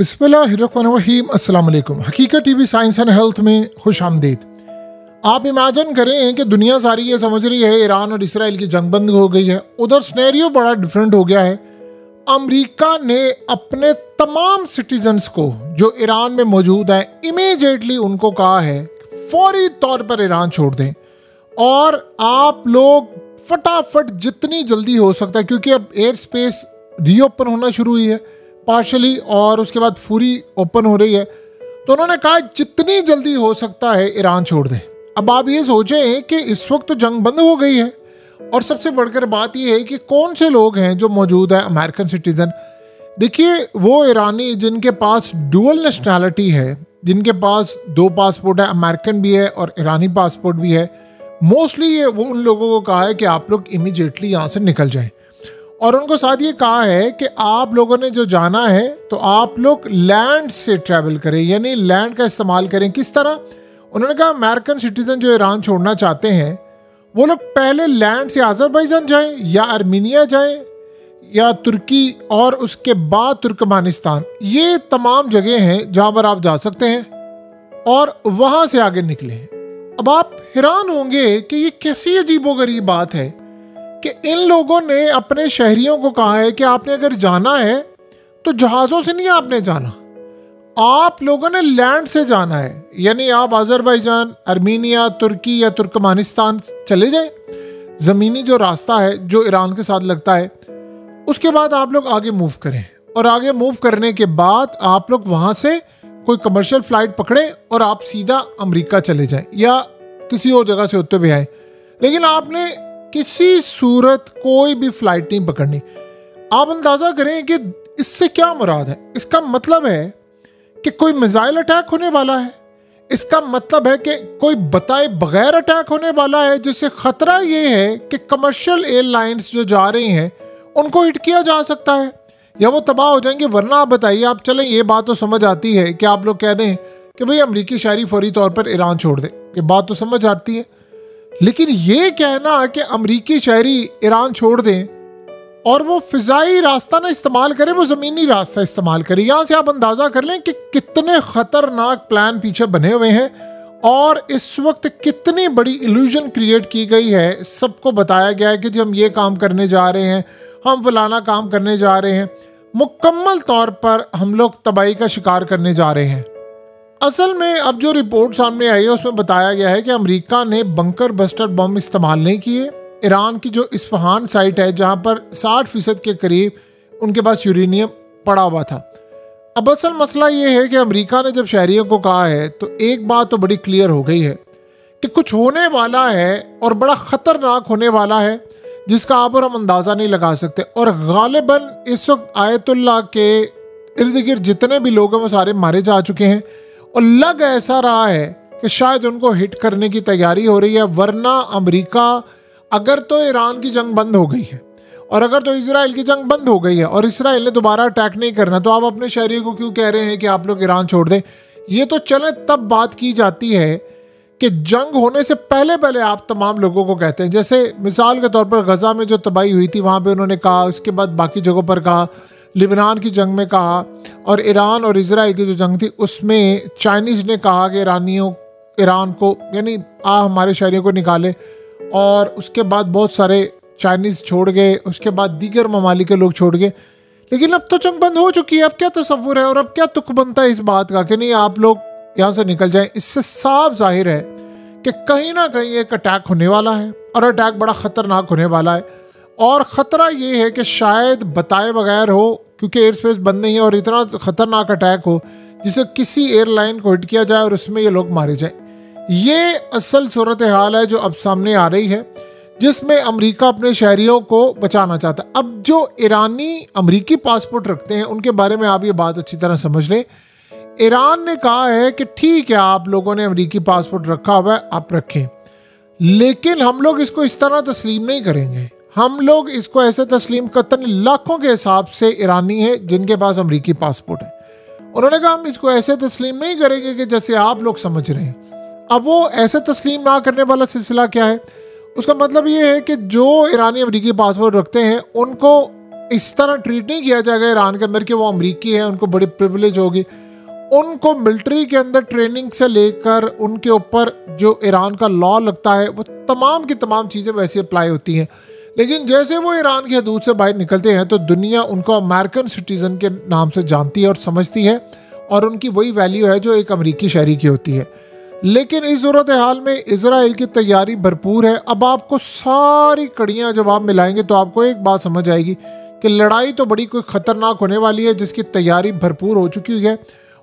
बिस्मिल्लाहिर्रहमानिर्रहीम। अस्सलाम वालेकुम। हकीकत टीवी साइंस एंड हेल्थ में खुश आमदीद। आप इमेजिन करें कि दुनिया सारी ये समझ रही है ईरान और इसराइल की जंग बंद हो गई है, उधर स्नेरियो बड़ा डिफरेंट हो गया है। अमेरिका ने अपने तमाम सिटीजन्स को जो ईरान में मौजूद हैं इमीडिएटली उनको कहा है फौरी तौर पर ईरान छोड़ दें और आप लोग फटाफट जितनी जल्दी हो सकता है, क्योंकि अब एयर स्पेस रीओपन होना शुरू हुई है पार्शली और उसके बाद पूरी ओपन हो रही है, तो उन्होंने कहा जितनी जल्दी हो सकता है ईरान छोड़ दें। अब आप ये सोचें कि इस वक्त तो जंग बंद हो गई है और सबसे बढ़कर बात यह है कि कौन से लोग हैं जो मौजूद है अमेरिकन सिटीजन। देखिए, वो ईरानी जिनके पास डुअल नेशनैलिटी है, जिनके पास दो पासपोर्ट है, अमेरिकन भी है और ईरानी पासपोर्ट भी है, मोस्टली ये वो उन लोगों को कहा है कि आप लोग इमीडिएटली यहाँ से निकल जाएं और उनको साथ ये कहा है कि आप लोगों ने जो जाना है तो आप लोग लैंड से ट्रैवल करें, यानी लैंड का इस्तेमाल करें। किस तरह? उन्होंने कहा अमेरिकन सिटीजन जो ईरान छोड़ना चाहते हैं वो लोग पहले लैंड से अज़रबैजान जाएं या आर्मीनिया जाएं या तुर्की और उसके बाद तुर्कमानिस्तान। ये तमाम जगह हैं जहाँ पर आप जा सकते हैं और वहाँ से आगे निकले। अब आप हैरान होंगे कि ये कैसी अजीबोगरीब बात है कि इन लोगों ने अपने शहरियों को कहा है कि आपने अगर जाना है तो जहाज़ों से नहीं आपने जाना, आप लोगों ने लैंड से जाना है, यानी आप अज़रबैजान, आर्मीनिया, तुर्की या तुर्कमानिस्तान चले जाएं। ज़मीनी जो रास्ता है जो ईरान के साथ लगता है, उसके बाद आप लोग आगे मूव करें और आगे मूव करने के बाद आप लोग वहाँ से कोई कमर्शियल फ़्लाइट पकड़ें और आप सीधा अमेरिका चले जाएं या किसी और जगह से होते हुए आएँ। लेकिन आपने किसी सूरत कोई भी फ्लाइट नहीं पकड़नी। आप अंदाज़ा करें कि इससे क्या मुराद है। इसका मतलब है कि कोई मिसाइल अटैक होने वाला है, इसका मतलब है कि कोई बताए बगैर अटैक होने वाला है, जिससे ख़तरा ये है कि कमर्शियल एयरलाइंस जो जा रही हैं उनको हिट किया जा सकता है या वो तबाह हो जाएंगे। वरना आप बताइए, आप चलें ये बात तो समझ आती है कि आप लोग कह दें कि भाई अमरीकी शहरी फौरी तौर पर ईरान छोड़ दे, ये बात तो समझ आती है। लेकिन ये कहना कि अमरीकी शहरी ईरान छोड़ दें और वो फ़िज़ाई रास्ता ना इस्तेमाल करें, वो ज़मीनी रास्ता इस्तेमाल करें, यहाँ से आप अंदाज़ा कर लें कि कितने ख़तरनाक प्लान पीछे बने हुए हैं और इस वक्त कितनी बड़ी इल्यूजन क्रिएट की गई है। सबको बताया गया है कि जी हम ये काम करने जा रहे हैं, हम फलाना काम करने जा रहे हैं, मुकम्मल तौर पर हम लोग तबाही का शिकार करने जा रहे हैं। असल में अब जो रिपोर्ट सामने आई है उसमें बताया गया है कि अमेरिका ने बंकर बस्टर बम इस्तेमाल नहीं किए। ईरान की जो इस्फहान साइट है जहां पर 60% के करीब उनके पास यूरेनियम पड़ा हुआ था। अब असल मसला ये है कि अमेरिका ने जब शहरियों को कहा है तो एक बात तो बड़ी क्लियर हो गई है कि कुछ होने वाला है और बड़ा ख़तरनाक होने वाला है जिसका आप और हम अंदाज़ा नहीं लगा सकते। और गालिबन इस वक्त आयतुल्लाह के इर्द गिर्द जितने भी लोग हैं वो सारे मारे जा चुके हैं और लग ऐसा रहा है कि शायद उनको हिट करने की तैयारी हो रही है। वरना अमेरिका, अगर तो ईरान की जंग बंद हो गई है और अगर तो इजराइल की जंग बंद हो गई है और इजराइल ने दोबारा अटैक नहीं करना, तो आप अपने शहरियों को क्यों कह रहे हैं कि आप लोग ईरान छोड़ दें? ये तो चले तब बात की जाती है कि जंग होने से पहले पहले आप तमाम लोगों को कहते हैं। जैसे मिसाल के तौर पर गज़ा में जो तबाही हुई थी वहाँ पे उन्होंने कहा, उसके बाद बाकी जगहों पर कहा, लिबनान की जंग में कहा और ईरान और इजराइल की जो जंग थी उसमें चाइनीज़ ने कहा कि ईरान को यानी हमारे शहरियों को निकाले और उसके बाद बहुत सारे चाइनीज़ छोड़ गए, उसके बाद दीगर ममालिक के लोग छोड़ गए। लेकिन अब तो जंग बंद हो चुकी है, अब क्या तसव्वुर है और अब क्या तुक बनता है इस बात का कि नहीं आप लोग यहाँ से निकल जाएं। इससे साफ जाहिर है कि कहीं ना कहीं एक अटैक होने वाला है और अटैक बड़ा ख़तरनाक होने वाला है और ख़तरा ये है कि शायद बताए बगैर हो, क्योंकि एयर स्पेस बंद नहीं है और इतना ख़तरनाक अटैक हो जिसे किसी एयरलाइन को हिट किया जाए और उसमें ये लोग मारे जाएं। ये असल सूरत हाल है जो अब सामने आ रही है, जिसमें अमेरिका अपने शहरियों को बचाना चाहता है। अब जो ईरानी अमेरिकी पासपोर्ट रखते हैं उनके बारे में आप ये बात अच्छी तरह समझ लें। ईरान ने कहा है कि ठीक है, आप लोगों ने अमेरिकी पासपोर्ट रखा हुआ है, आप रखें, लेकिन हम लोग इसको इस तरह तस्लीम नहीं करेंगे। हम लोग इसको ऐसे तस्लीम कतन लाखों के हिसाब से ईरानी है जिनके पास अमेरिकी पासपोर्ट है। उन्होंने कहा हम इसको ऐसे तस्लीम नहीं करेंगे कि जैसे आप लोग समझ रहे हैं। अब वो ऐसे तस्लीम ना करने वाला सिलसिला क्या है? उसका मतलब ये है कि जो ईरानी अमेरिकी पासपोर्ट रखते हैं उनको इस तरह ट्रीट नहीं किया जाएगा ईरान के अंदर कि वो अमरीकी हैं, उनको बड़ी प्रिविलेज होगी। उनको मिलिट्री के अंदर ट्रेनिंग से लेकर उनके ऊपर जो ईरान का लॉ लगता है वो तमाम की तमाम चीज़ें वैसे अप्लाई होती हैं। लेकिन जैसे वो ईरान की हदूद से बाहर निकलते हैं तो दुनिया उनको अमेरिकन सिटीज़न के नाम से जानती है और समझती है, और उनकी वही वैल्यू है जो एक अमरीकी शहरी की होती है। लेकिन इस सूरत हाल में इजराइल की तैयारी भरपूर है। अब आपको सारी कड़ियाँ जब आप मिलाएंगे तो आपको एक बात समझ आएगी कि लड़ाई तो बड़ी कोई ख़तरनाक होने वाली है, जिसकी तैयारी भरपूर हो चुकी है।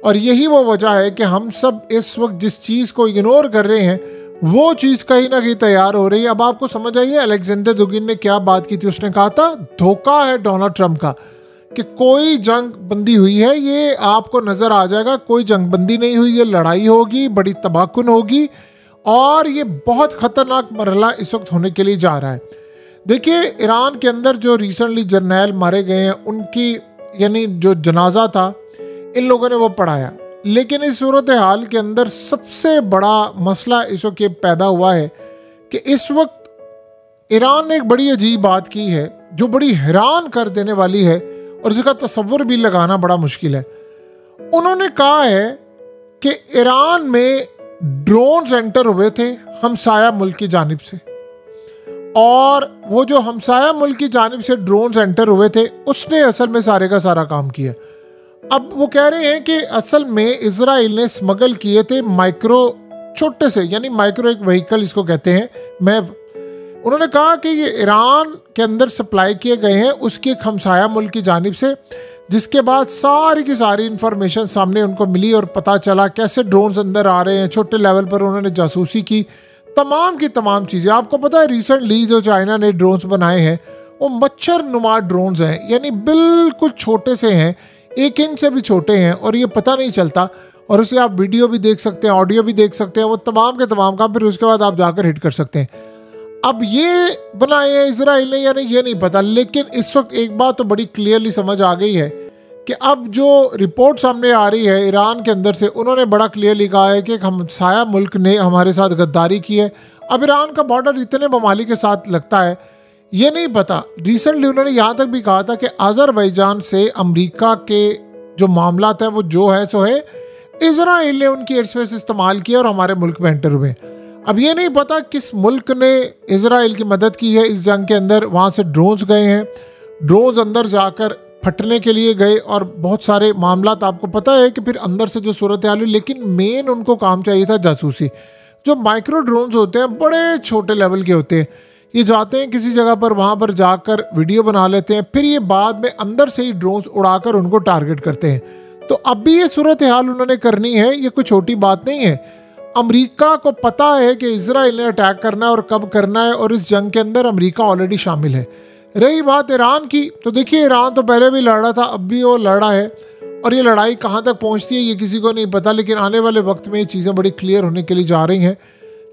और यही वो वजह है कि हम सब इस वक्त जिस चीज़ को इग्नोर कर रहे हैं वो चीज़ कहीं ना कहीं तैयार हो रही है। अब आपको समझ आइए अलेक्जेंडर दुगिन ने क्या बात की थी। उसने कहा था धोखा है डोनाल्ड ट्रंप का कि कोई जंग बंदी हुई है, ये आपको नज़र आ जाएगा। कोई जंग बंदी नहीं हुई, ये लड़ाई होगी, बड़ी तबाहकुन होगी, और ये बहुत ख़तरनाक मरहला इस वक्त होने के लिए जा रहा है। देखिए ईरान के अंदर जो रिसेंटली जर्नैल मारे गए हैं उनकी यानी जो जनाजा था इन लोगों ने वो पढ़ाया। लेकिन इस सूरत हाल के अंदर सबसे बड़ा मसला इस वक्त ये पैदा हुआ है कि इस वक्त ईरान ने एक बड़ी अजीब बात की है जो बड़ी हैरान कर देने वाली है और जिसका तस्वुर भी लगाना बड़ा मुश्किल है। उन्होंने कहा है कि ईरान में ड्रोन एंटर हुए थे हमसाया मुल्क की जानिब से, और वो जो हमसाया मुल्क की जानिब से ड्रोन एंटर हुए थे उसने असल में सारे का सारा काम किया। अब वो कह रहे हैं कि असल में इजराइल ने स्मगल किए थे माइक्रो, छोटे से यानी माइक्रो एक व्हीकल इसको कहते हैं, मैव। उन्होंने कहा कि ये ईरान के अंदर सप्लाई किए गए हैं उसकी एक हमसाया मुल्क की जानिब से, जिसके बाद सारी की सारी इंफॉर्मेशन सामने उनको मिली और पता चला कैसे ड्रोन्स अंदर आ रहे हैं। छोटे लेवल पर उन्होंने जासूसी की, तमाम की तमाम चीज़ें। आपको पता है रिसेंटली जो चाइना ने ड्रोन्स बनाए हैं वो मच्छर नुमा ड्रोन्स हैं, यानी बिल्कुल छोटे से हैं, 1 इंच से भी छोटे हैं, और ये पता नहीं चलता। और उसे आप वीडियो भी देख सकते हैं, ऑडियो भी देख सकते हैं, वो तमाम के तमाम काम, फिर उसके बाद आप जाकर हिट कर सकते हैं। अब ये बनाए हैं इसराइल ने यानी ये नहीं पता। लेकिन इस वक्त एक बात तो बड़ी क्लियरली समझ आ गई है कि अब जो रिपोर्ट सामने आ रही है ईरान के अंदर से, उन्होंने बड़ा क्लियरली कहा है कि एक हमसाया मुल्क ने हमारे साथ गद्दारी की है। अब ईरान का बॉर्डर इतने ममालिक के साथ लगता है ये नहीं पता। रिसेंटली उन्होंने यहाँ तक भी कहा था कि अज़रबैजान से अमेरिका के जो मामला है वो जो है सो है, इजराइल ने उनकी एयर स्पेस इस्तेमाल किया और हमारे मुल्क में एंटर हुए। अब ये नहीं पता किस मुल्क ने इजराइल की मदद की है इस जंग के अंदर। वहाँ से ड्रोन्स गए हैं, ड्रोन्स अंदर जाकर फटने के लिए गए, और बहुत सारे मामला आपको पता है कि फिर अंदर से जो सूरत हाल हुई। लेकिन मेन उनको काम चाहिए था जासूसी। जो माइक्रो ड्रोन्स होते हैं बड़े छोटे लेवल के होते हैं, ये जाते हैं किसी जगह पर, वहाँ पर जाकर वीडियो बना लेते हैं, फिर ये बाद में अंदर से ही ड्रोन्स उड़ाकर उनको टारगेट करते हैं। तो अब भी ये सूरत हाल उन्होंने करनी है, ये कोई छोटी बात नहीं है। अमेरिका को पता है कि इजराइल ने अटैक करना है और कब करना है, और इस जंग के अंदर अमेरिका ऑलरेडी शामिल है। रही बात ईरान की, तो देखिए ईरान तो पहले भी लड़ रहा था, अब भी वो लड़ रहा है, और ये लड़ाई कहाँ तक पहुँचती है ये किसी को नहीं पता। लेकिन आने वाले वक्त में ये चीज़ें बड़ी क्लियर होने के लिए जा रही हैं।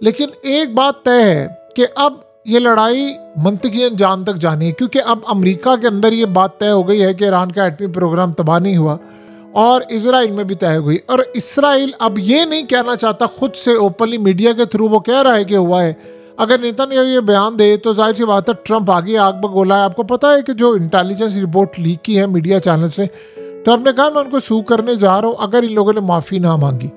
लेकिन एक बात तय है कि अब ये लड़ाई मंतकियन जान तक जानी है, क्योंकि अब अमेरिका के अंदर ये बात तय हो गई है कि ईरान का एटमी प्रोग्राम तबाह नहीं हुआ, और इजराइल में भी तय हो गई। और इसराइल अब ये नहीं कहना चाहता खुद से ओपनली, मीडिया के थ्रू वो कह रहा है कि हुआ है। अगर नेतन्याहू ये बयान दे तो जाहिर सी बात है ट्रंप आगे आग बगोला है। आपको पता है कि जो इंटेलिजेंस रिपोर्ट लीक की है मीडिया चैनल्स ने, ट्रंप ने कहा मैं उनको सू करने जा रहा हूँ अगर इन लोगों ने माफ़ी ना मांगी।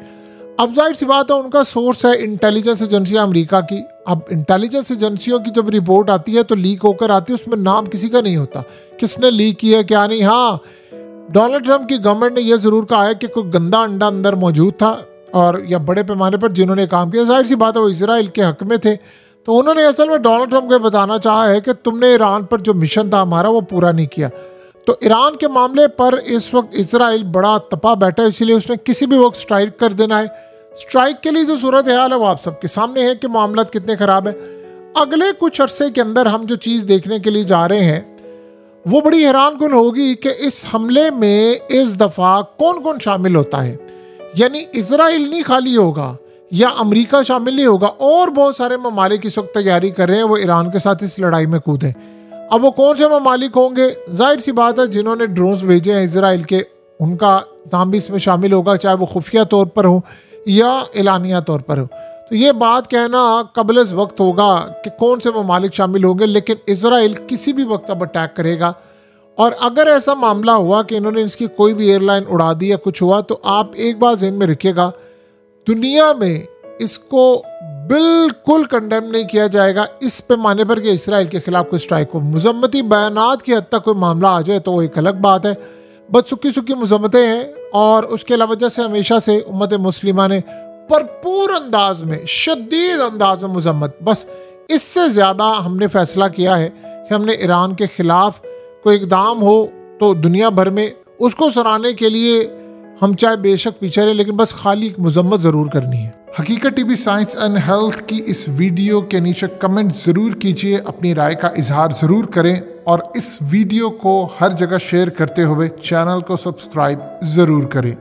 अब जाहिर सी बात है उनका सोर्स है इंटेलिजेंस एजेंसियाँ अमेरिका की। अब इंटेलिजेंस एजेंसियों की जब रिपोर्ट आती है तो लीक होकर आती है, उसमें नाम किसी का नहीं होता, किसने लीक किया है क्या नहीं। हाँ, डोनाल्ड ट्रंप की गवर्नमेंट ने यह ज़रूर कहा है कि कोई गंदा अंडा अंदर मौजूद था, और या बड़े पैमाने पर जिन्होंने काम किया, जाहिर सी बात है वो इसराइल के हक में थे। तो उन्होंने असल में डोनाल्ड ट्रंप को बताना चाहा है कि तुमने ईरान पर जो मिशन था हमारा वो पूरा नहीं किया। तो ईरान के मामले पर इस वक्त इसराइल बड़ा तपा बैठा है, इसीलिए उसने किसी भी वक्त स्ट्राइक कर देना है। स्ट्राइक के लिए जो सूरत हाल है वो आप सबके सामने है कि मामला कितने ख़राब है। अगले कुछ अरसे के अंदर हम जो चीज़ देखने के लिए जा रहे हैं वो बड़ी हैरानकुन होगी कि इस हमले में इस दफ़ा कौन कौन शामिल होता है। यानी इजराइल नहीं खाली होगा या अमेरिका शामिल नहीं होगा, और बहुत सारे ममालिक इस वक्त तैयारी कर रहे हैं वो ईरान के साथ इस लड़ाई में कूदें। अब वो कौन से ममालिक होंगे, जाहिर सी बात है जिन्होंने ड्रोन्स भेजे हैं इजराइल के, उनका नाम भी इसमें शामिल होगा, चाहे वो खुफिया तौर पर हो या एलानिया तौर पर हो। तो ये बात कहना कबल अज़ वक्त होगा कि कौन से ममालिक शामिल होंगे। लेकिन इजराइल किसी भी वक्त अब अटैक करेगा, और अगर ऐसा मामला हुआ कि इन्होंने इसकी कोई भी एयरलाइन उड़ा दी या कुछ हुआ, तो आप एक बात ज़हन में रखिएगा, दुनिया में इसको बिल्कुल कंडेम नहीं किया जाएगा इस पैमाने पर कि इसराइल के खिलाफ कोई स्ट्राइक हो। मजम्मती बयानात की हद तक कोई मामला आ जाए तो वो एक अलग बात है, बस सुखी सुखी मजम्मतें हैं। और उसके अलावा वजह से हमेशा से उम्मत मुस्लिमा ने भरपूर अंदाज में, शदीद अंदाज में मजम्मत, बस इससे ज़्यादा हमने फैसला किया है कि हमने ईरान के ख़िलाफ़ कोई इकदाम हो तो दुनिया भर में उसको सराहने के लिए हम चाहे बेशक पीछे रहे, लेकिन बस खाली एक मजम्मत ज़रूर करनी है। हकीकत टीवी साइंस एंड हेल्थ की इस वीडियो के नीचे कमेंट ज़रूर कीजिए, अपनी राय का इजहार ज़रूर करें और इस वीडियो को हर जगह शेयर करते हुए चैनल को सब्सक्राइब ज़रूर करें।